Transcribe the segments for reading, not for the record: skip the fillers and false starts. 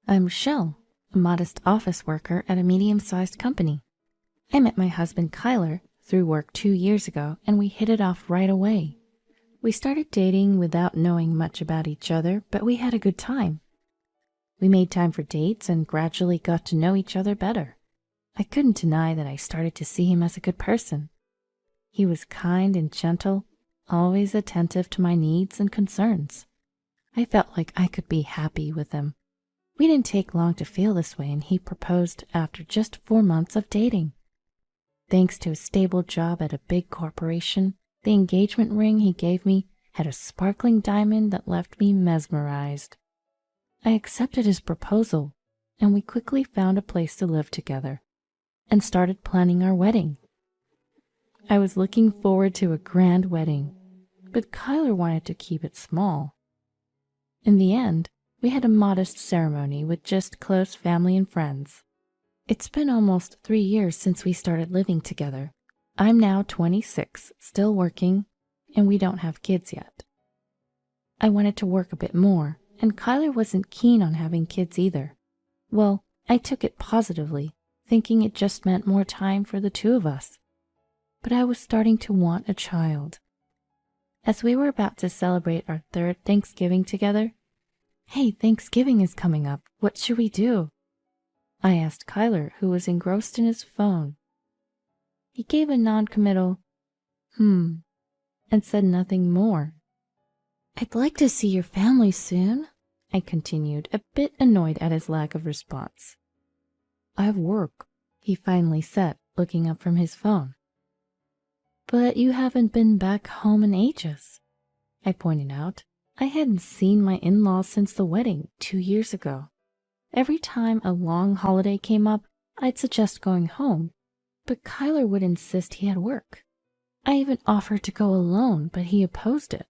I'm Michelle, a modest office worker at a medium-sized company. I met my husband Kyler through work 2 years ago, and we hit it off right away. We started dating without knowing much about each other, but we had a good time. We made time for dates and gradually got to know each other better. I couldn't deny that I started to see him as a good person. He was kind and gentle, always attentive to my needs and concerns. I felt like I could be happy with him. We didn't take long to feel this way, and he proposed after just 4 months of dating. Thanks to a stable job at a big corporation, the engagement ring he gave me had a sparkling diamond that left me mesmerized. I accepted his proposal, and we quickly found a place to live together and started planning our wedding. I was looking forward to a grand wedding, but Kyler wanted to keep it small. In the end, we had a modest ceremony with just close family and friends. It's been almost 3 years since we started living together. I'm now 26, still working, and we don't have kids yet. I wanted to work a bit more, and Kyler wasn't keen on having kids either. Well, I took it positively, thinking it just meant more time for the two of us. But I was starting to want a child. As we were about to celebrate our 3rd Thanksgiving together, "Hey, Thanksgiving is coming up. What should we do?" I asked Kyler, who was engrossed in his phone. He gave a non-committal, and said nothing more. "I'd like to see your family soon," I continued, a bit annoyed at his lack of response. "I have work," he finally said, looking up from his phone. "But you haven't been back home in ages," I pointed out. I hadn't seen my in-laws since the wedding 2 years ago. Every time a long holiday came up, I'd suggest going home, but Kyler would insist he had work. I even offered to go alone, but he opposed it,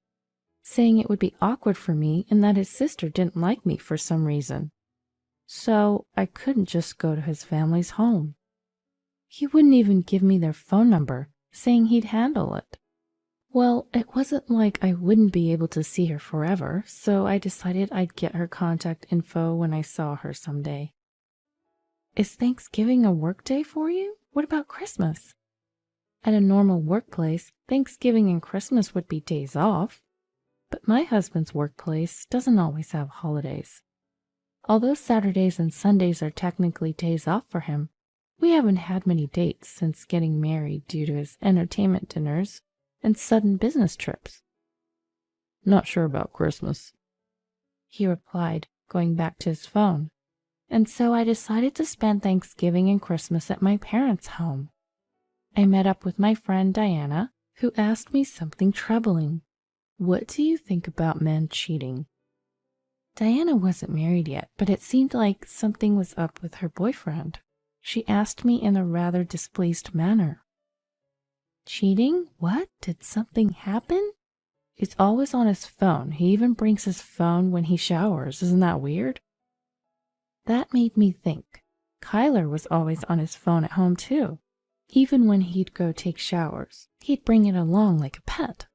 saying it would be awkward for me and that his sister didn't like me for some reason. So I couldn't just go to his family's home. He wouldn't even give me their phone number, saying he'd handle it. Well, it wasn't like I wouldn't be able to see her forever, so I decided I'd get her contact info when I saw her someday. "Is Thanksgiving a work day for you? What about Christmas?" At a normal workplace, Thanksgiving and Christmas would be days off, but my husband's workplace doesn't always have holidays. Although Saturdays and Sundays are technically days off for him, we haven't had many dates since getting married due to his entertainment dinners and sudden business trips. "Not sure about Christmas," he replied, going back to his phone. And so I decided to spend Thanksgiving and Christmas at my parents' home. I met up with my friend Diana, who asked me something troubling. "What do you think about men cheating?" Diana wasn't married yet, but it seemed like something was up with her boyfriend. She asked me in a rather displeased manner. "Cheating? What? Did something happen?" "He's always on his phone. He even brings his phone when he showers. Isn't that weird?" That made me think. Kyler was always on his phone at home too. Even when he'd go take showers, he'd bring it along like a pet.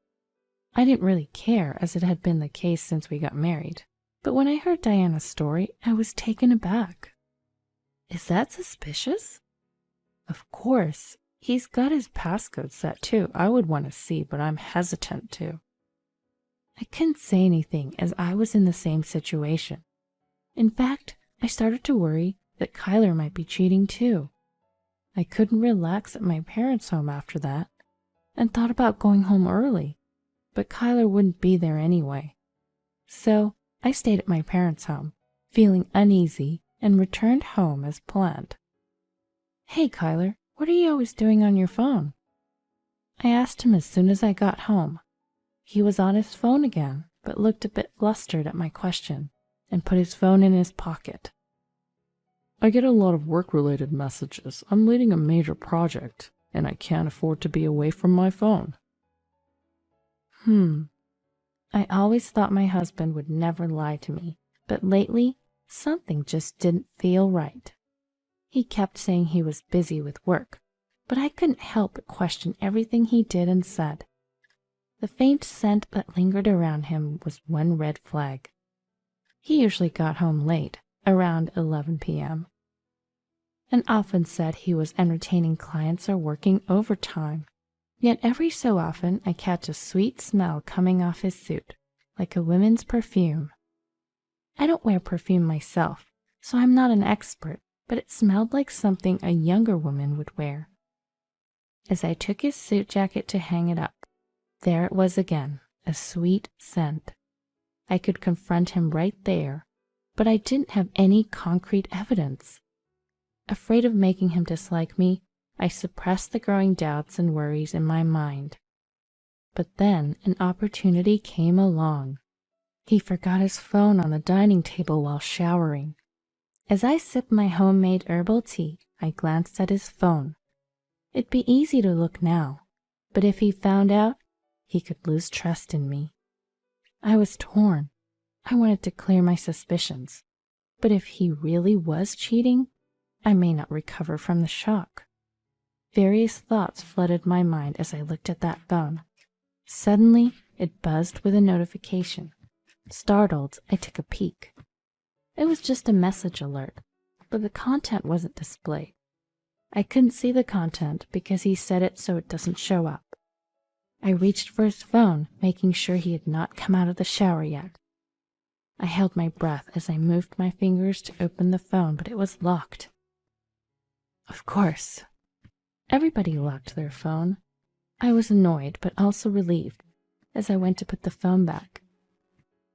I didn't really care, as it had been the case since we got married. But when I heard Diana's story, I was taken aback. "Is that suspicious?" "Of course. He's got his passcode set too. I would want to see, but I'm hesitant to." I couldn't say anything as I was in the same situation. In fact, I started to worry that Kyler might be cheating too. I couldn't relax at my parents' home after that, and thought about going home early, but Kyler wouldn't be there anyway. So I stayed at my parents' home, feeling uneasy, and returned home as planned. "Hey, Kyler, what are you always doing on your phone?" I asked him as soon as I got home. He was on his phone again, but looked a bit flustered at my question, and put his phone in his pocket. "I get a lot of work-related messages. I'm leading a major project, and I can't afford to be away from my phone." I always thought my husband would never lie to me, but lately, something just didn't feel right. He kept saying he was busy with work, but I couldn't help but question everything he did and said. The faint scent that lingered around him was one red flag. He usually got home late, around 11 p.m., and often said he was entertaining clients or working overtime. Yet every so often I catch a sweet smell coming off his suit, like a woman's perfume. I don't wear perfume myself, so I'm not an expert, but it smelled like something a younger woman would wear. As I took his suit jacket to hang it up, there it was again, a sweet scent. I could confront him right there, but I didn't have any concrete evidence. Afraid of making him dislike me, I suppressed the growing doubts and worries in my mind. But then an opportunity came along. He forgot his phone on the dining table while showering. As I sipped my homemade herbal tea, I glanced at his phone. It'd be easy to look now, but if he found out, he could lose trust in me. I was torn. I wanted to clear my suspicions, but if he really was cheating, I may not recover from the shock. Various thoughts flooded my mind as I looked at that phone. Suddenly, it buzzed with a notification. Startled, I took a peek. It was just a message alert, but the content wasn't displayed. I couldn't see the content because he set it so it doesn't show up. I reached for his phone, making sure he had not come out of the shower yet. I held my breath as I moved my fingers to open the phone, but it was locked. Of course. Everybody locked their phone. I was annoyed, but also relieved, as I went to put the phone back.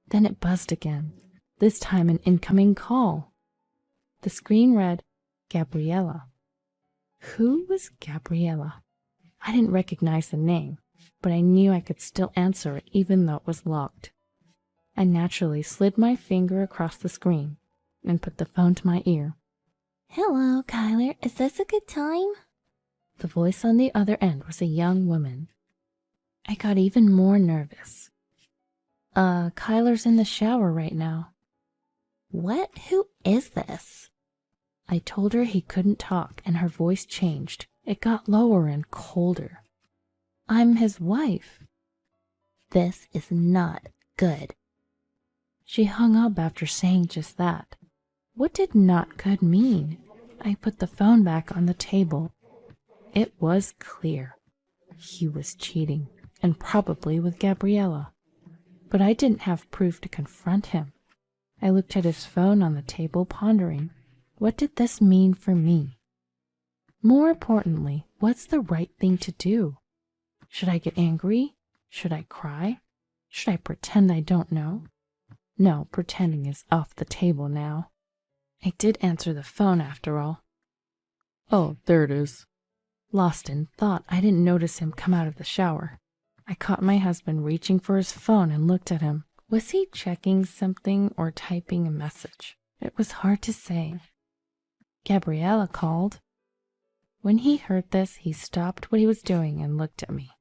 Then it buzzed again, this time an incoming call. The screen read, Gabriella. Who was Gabriella? I didn't recognize the name, but I knew I could still answer it even though it was locked. I naturally slid my finger across the screen and put the phone to my ear. Hello, Kyler. Is this a good time? The voice on the other end was a young woman. I got even more nervous. Kyler's in the shower right now. What? Who is this? I told her he couldn't talk, and her voice changed. It got lower and colder. I'm his wife. This is not good. She hung up after saying just that. What did not good mean? I put the phone back on the table. It was clear. He was cheating, and probably with Gabriella. But I didn't have proof to confront him. I looked at his phone on the table, pondering. What did this mean for me? More importantly, what's the right thing to do? Should I get angry? Should I cry? Should I pretend I don't know? No, pretending is off the table now. I did answer the phone after all. Oh, there it is. Lost in thought, I didn't notice him come out of the shower. I caught my husband reaching for his phone and looked at him. Was he checking something or typing a message? It was hard to say. Gabriella called. When he heard this, he stopped what he was doing and looked at me.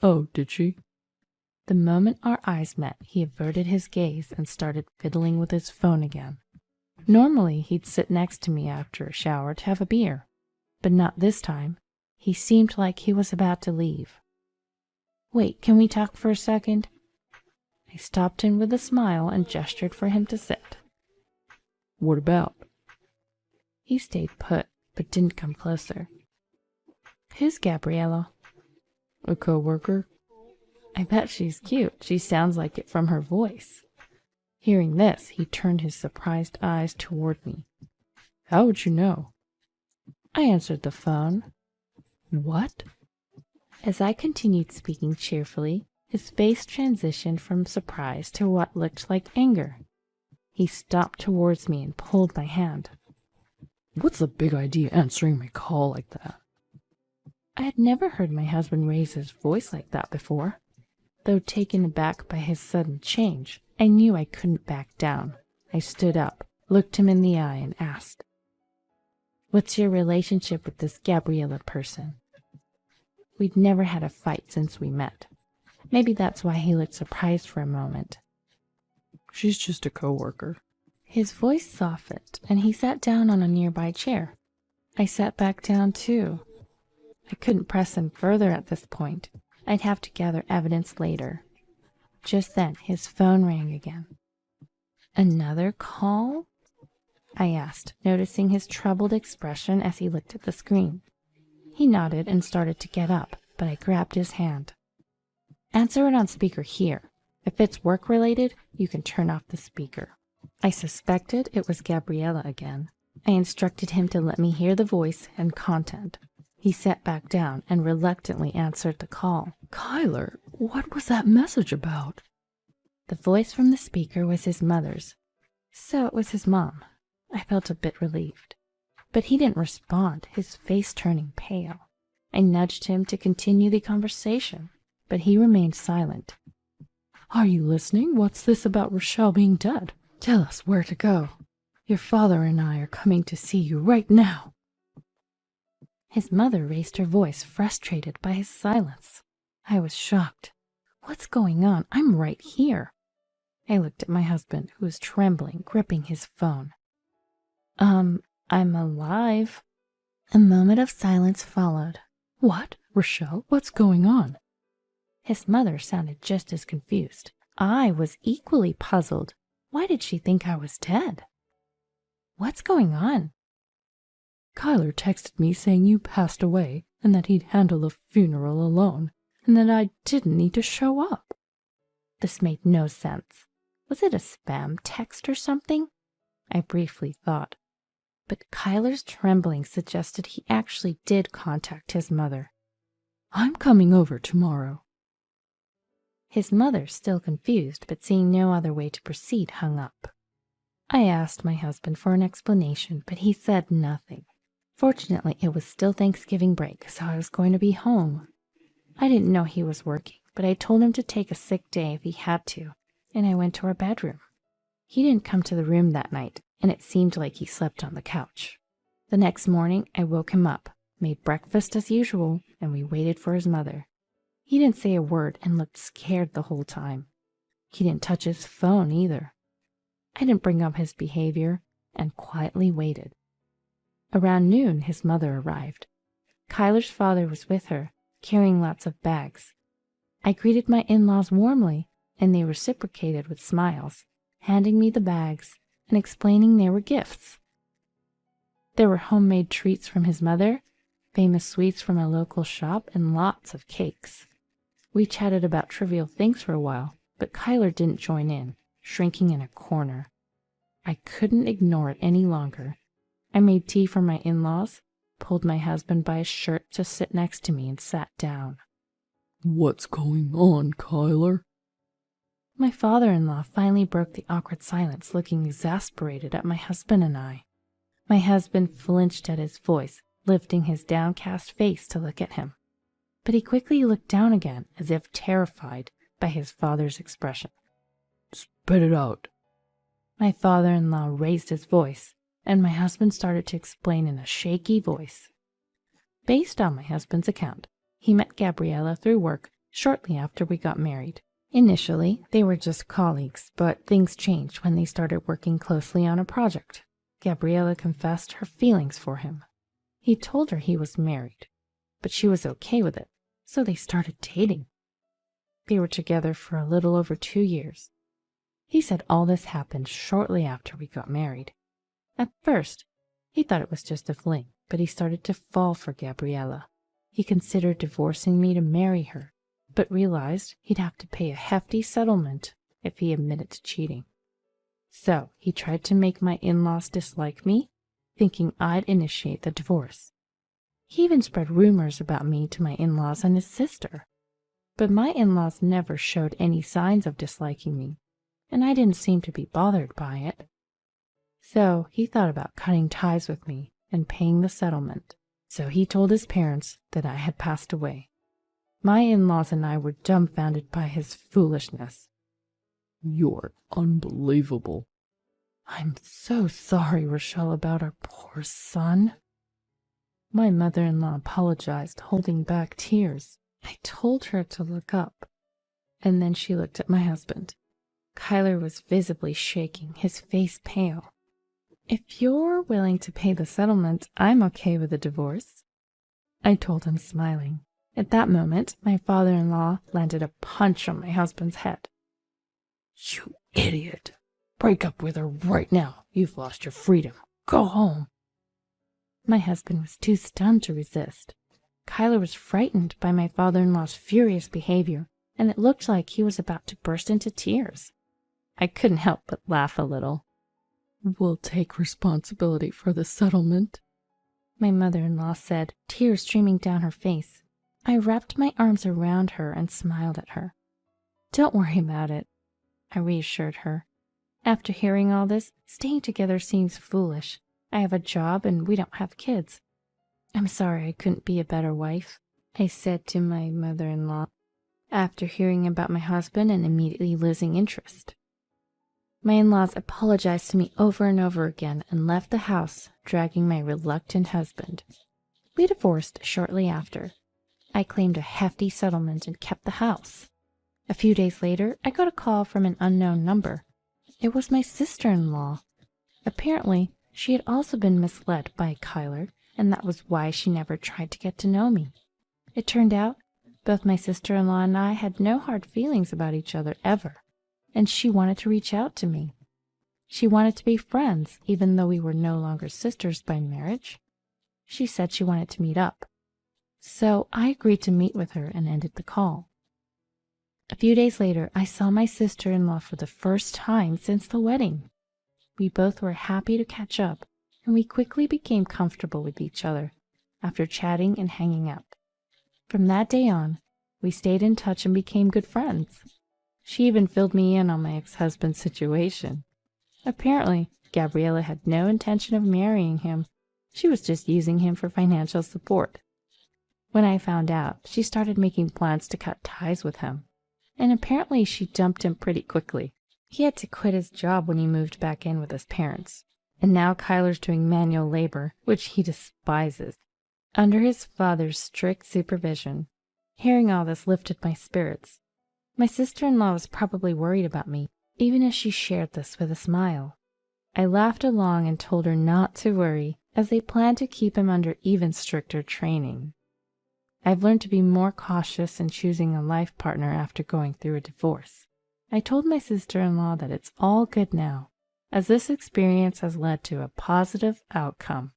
Oh, did she? The moment our eyes met, he averted his gaze and started fiddling with his phone again. Normally, he'd sit next to me after a shower to have a beer, but not this time. He seemed like he was about to leave. Wait, can we talk for a second? I stopped him with a smile and gestured for him to sit. What about? He stayed put, but didn't come closer. Who's Gabriella? A coworker. I bet she's cute. She sounds like it from her voice. Hearing this, he turned his surprised eyes toward me. How would you know? I answered the phone. What? As I continued speaking cheerfully, his face transitioned from surprise to what looked like anger. He stopped towards me and pulled my hand. What's the big idea answering my call like that? I had never heard my husband raise his voice like that before. Though taken aback by his sudden change, I knew I couldn't back down. I stood up, looked him in the eye, and asked, What's your relationship with this Gabriella person? We'd never had a fight since we met. Maybe that's why he looked surprised for a moment. She's just a coworker. His voice softened, and he sat down on a nearby chair. I sat back down, too. I couldn't press him further at this point. I'd have to gather evidence later. Just then, his phone rang again. Another call? I asked, noticing his troubled expression as he looked at the screen. He nodded and started to get up, but I grabbed his hand. Answer it on speaker here. If it's work-related, you can turn off the speaker. I suspected it was Gabriella again. I instructed him to let me hear the voice and content. He sat back down and reluctantly answered the call. Kyler, what was that message about? The voice from the speaker was his mother's. So it was his mom. I felt a bit relieved. But he didn't respond, his face turning pale. I nudged him to continue the conversation, but he remained silent. Are you listening? What's this about Rochelle being dead? Tell us where to go. Your father and I are coming to see you right now. His mother raised her voice, frustrated by his silence. I was shocked. What's going on? I'm right here. I looked at my husband, who was trembling, gripping his phone. I'm alive. A moment of silence followed. What? Rochelle, what's going on? His mother sounded just as confused. I was equally puzzled. Why did she think I was dead? What's going on? Kyler texted me saying you passed away and that he'd handle the funeral alone and that I didn't need to show up. This made no sense. Was it a spam text or something? I briefly thought. But Kyler's trembling suggested he actually did contact his mother. I'm coming over tomorrow. His mother, still confused, but seeing no other way to proceed, hung up. I asked my husband for an explanation, but he said nothing. Fortunately, it was still Thanksgiving break, so I was going to be home. I didn't know he was working, but I told him to take a sick day if he had to, and I went to our bedroom. He didn't come to the room that night, and it seemed like he slept on the couch. The next morning, I woke him up, made breakfast as usual, and we waited for his mother. He didn't say a word and looked scared the whole time. He didn't touch his phone either. I didn't bring up his behavior and quietly waited. Around noon, his mother arrived. Kyler's father was with her, carrying lots of bags. I greeted my in-laws warmly, and they reciprocated with smiles, handing me the bags and explaining they were gifts. There were homemade treats from his mother, famous sweets from a local shop, and lots of cakes. We chatted about trivial things for a while, but Kyler didn't join in, shrinking in a corner. I couldn't ignore it any longer. I made tea for my in-laws, pulled my husband by his shirt to sit next to me, and sat down. What's going on, Kyler? My father-in-law finally broke the awkward silence, looking exasperated at my husband and I. My husband flinched at his voice, lifting his downcast face to look at him. But he quickly looked down again, as if terrified by his father's expression. Spit it out. My father-in-law raised his voice, and my husband started to explain in a shaky voice. Based on my husband's account, he met Gabriella through work shortly after we got married. Initially, they were just colleagues, but things changed when they started working closely on a project. Gabriella confessed her feelings for him. He told her he was married, but she was okay with it, so they started dating. They were together for a little over 2 years. He said all this happened shortly after we got married. At first, he thought it was just a fling, but he started to fall for Gabriella. He considered divorcing me to marry her, but realized he'd have to pay a hefty settlement if he admitted to cheating. So he tried to make my in-laws dislike me, thinking I'd initiate the divorce. He even spread rumors about me to my in-laws and his sister. But my in-laws never showed any signs of disliking me, and I didn't seem to be bothered by it. So he thought about cutting ties with me and paying the settlement. So he told his parents that I had passed away. My in-laws and I were dumbfounded by his foolishness. You're unbelievable. I'm so sorry, Rochelle, about our poor son. My mother-in-law apologized, holding back tears. I told her to look up, and then she looked at my husband. Kyler was visibly shaking, his face pale. If you're willing to pay the settlement, I'm okay with a divorce, I told him, smiling. At that moment, my father-in-law landed a punch on my husband's head. You idiot! Break up with her right now. You've lost your freedom. Go home. My husband was too stunned to resist. Kyler was frightened by my father-in-law's furious behavior, and it looked like he was about to burst into tears. I couldn't help but laugh a little. We'll take responsibility for the settlement, my mother-in-law said, tears streaming down her face. I wrapped my arms around her and smiled at her. Don't worry about it, I reassured her. After hearing all this, staying together seems foolish. I have a job and we don't have kids. I'm sorry I couldn't be a better wife, I said to my mother-in-law, after hearing about my husband and immediately losing interest. My in-laws apologized to me over and over again and left the house, dragging my reluctant husband. We divorced shortly after. I claimed a hefty settlement and kept the house. A few days later, I got a call from an unknown number. It was my sister-in-law. Apparently, she had also been misled by Kyler, and that was why she never tried to get to know me. It turned out, both my sister-in-law and I had no hard feelings about each other ever, and she wanted to reach out to me. She wanted to be friends, even though we were no longer sisters by marriage. She said she wanted to meet up. So I agreed to meet with her and ended the call. A few days later, I saw my sister-in-law for the first time since the wedding. We both were happy to catch up, and we quickly became comfortable with each other after chatting and hanging out. From that day on, we stayed in touch and became good friends. She even filled me in on my ex-husband's situation. Apparently, Gabriella had no intention of marrying him. She was just using him for financial support. When I found out, she started making plans to cut ties with him. And apparently she dumped him pretty quickly. He had to quit his job when he moved back in with his parents. And now Kyler's doing manual labor, which he despises, under his father's strict supervision. Hearing all this lifted my spirits. My sister-in-law was probably worried about me, even as she shared this with a smile. I laughed along and told her not to worry, as they planned to keep him under even stricter training. I've learned to be more cautious in choosing a life partner after going through a divorce. I told my sister-in-law that it's all good now, as this experience has led to a positive outcome.